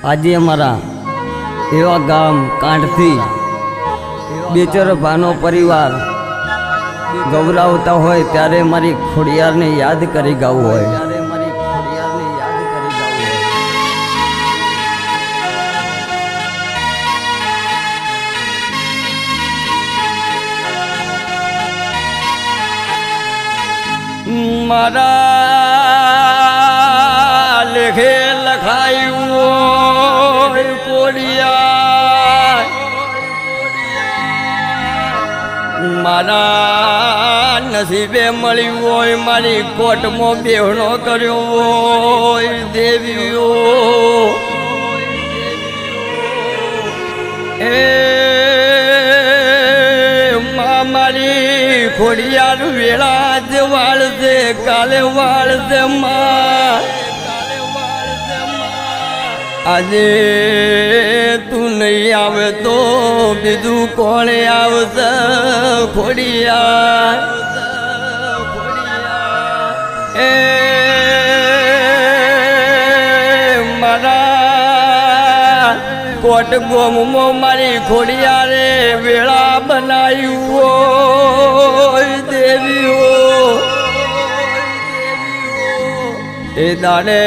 આજે અમારા એવા ગામ કાંઠથી બેચર ભાનો પરિવાર ગૌરાવતા હોય ત્યારે મારી ખોડિયારને યાદ કરી ગાવું હોય. મારા લેખે લખાયું કોડિયા, મારા નસીબે મળ્યું હોય, મારી કોટમાં બેહણો કર્યો હોય દેવીઓ. એ મારી ખોડિયાર વેળા જ વાળશે, કાલે વાળશે માં. આજે તું નહીં આવે તો બીજું કોણે આવશે ખોડિયાર. એ મારા કોટ ગોમમાં મારી ખોડિયારે વેળા બનાવ્યું હોય દેવીઓ. એ દાડે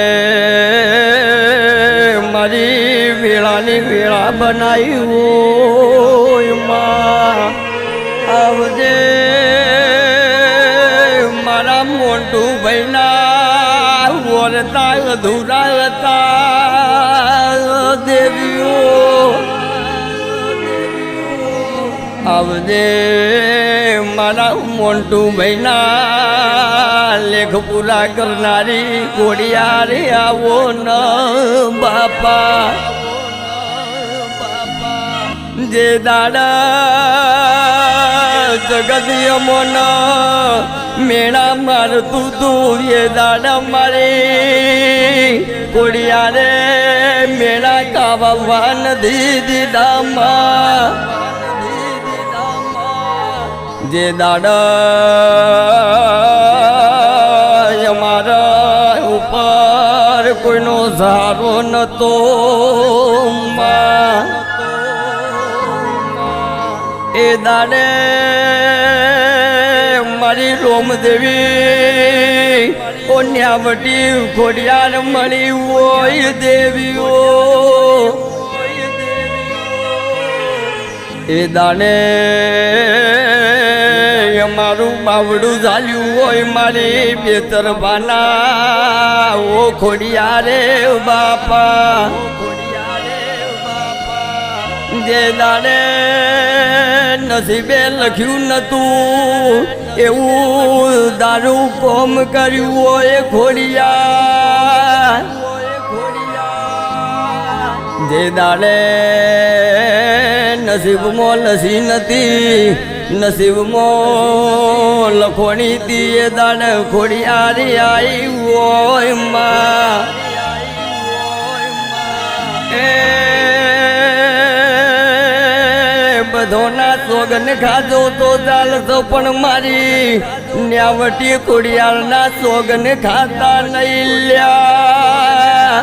મારી વેળાની વેળા બનાવી હોય માં. આવજે મારા મોટું ભાઈના વરતા અધૂરા હતા દેવીઓ. આવજે મારા મોટું ભાઈના લેખ પૂરા કરનારી કોડિયારે આવો ન બાપા. જે દાડા જગત યમોન મેળા મારતું તું એ દાડા મારી કોડિયારે મેળા કાવવા નથી દીધામાં. જે દાડા અમારા ઉપર કોઈનો સહારો નતો માં, એ દાડે મારી રોમદેવી ઓન્યાવટી ખોડિયાર મળી હોય દેવીઓ. એ દાડે મારું બાવડું ઝાલ્યું હોય મારી બેતર બાના ઓ ખોડિયારે બાપા. જે દાડે નસીબે લખ્યું નતું એવું દારૂ કોમ કર્યું હોય ખોડિયાર. જે દાડે નસીબમાં લસી નથી, નસીબમાં લખોણી તી એ દાડે ખોડિયારી આવી હોય માં. એ બધોના સોગન ખાધો તો ચાલતો પણ મારી ન્યાવટી ખોડિયારના સોગન ખાતા નહીં લ્યા.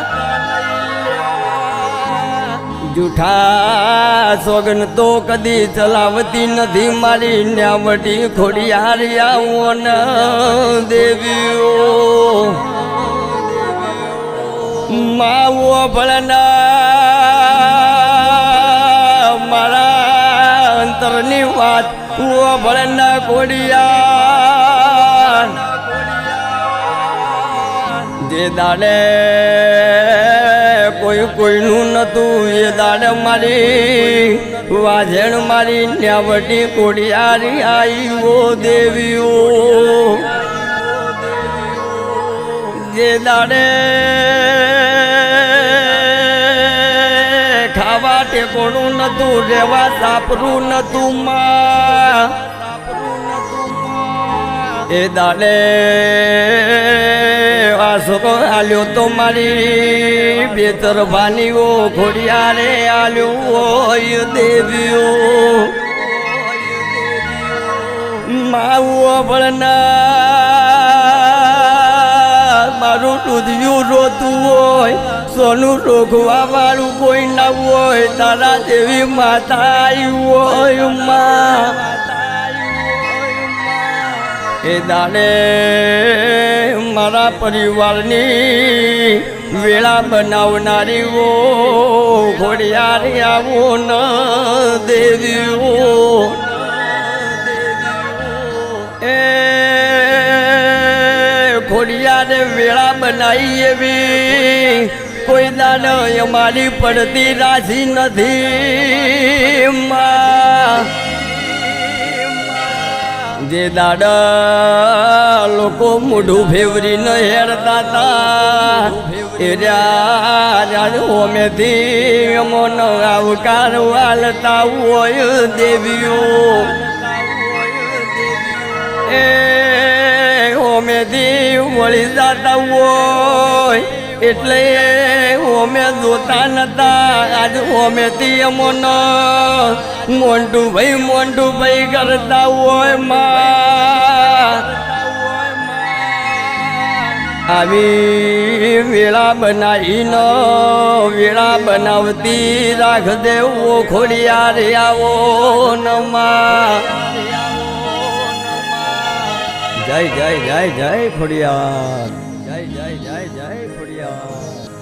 જૂઠા સોગન તો કદી ચલાવતી નથી મારી ન્યાવટી ખોડિયારી આવો ન દેવીઓ. માવો ભળના મારા અંતરની વાત ભળના ખોડિયાર. જે દાડે કોઈ કોઈનું નતું એ દાડે મારી વાજણ મારી ન્યાવટી કોડિયારી આવો દેવીઓ. જે દાડે ખાવા ટેકોણું નતું, રેવા સાપરું નતું માં. એ દાડે વાસકો આલ્યો તો મારી બેતર ભાનીઓ ખોડિયારે આલ્યો હોય દેવીઓ. માવો ભળના મારું દૂધિયું રોતું હોય સોનું રોકવા વાળું કોઈ ના હોય તારા દેવી માતા આવી હોય માં એ દાડે મારા પરિવારની વેળા બનાવનારી ઓ ઘોડિયાર આવો ન દેવીઓ એ ઘોડિયારે વેળા બનાવી એવી કોઈ દાડ અમારી પડતી રાશિ નથી માં જે દાડા લોકો મોઢું ફેવરીને હેરતા હતા એ રહ્યા ઓમેથી અમોનો આવકાર વાલતા હોય દેવીઓ એ ઓમેથી વળી જતા હોય એટલે ઓમે જોતા નતા આજ ઓમેથી અમોનો મોંટુભાઈ કરતા હોય માં આવી વેળા બનાવીનો વેળા બનાવતી રાખ દેવો ખોડિયાર આવો નમા જય જય જય જય ખોડિયાર જય જય જય જય ખોડિયાર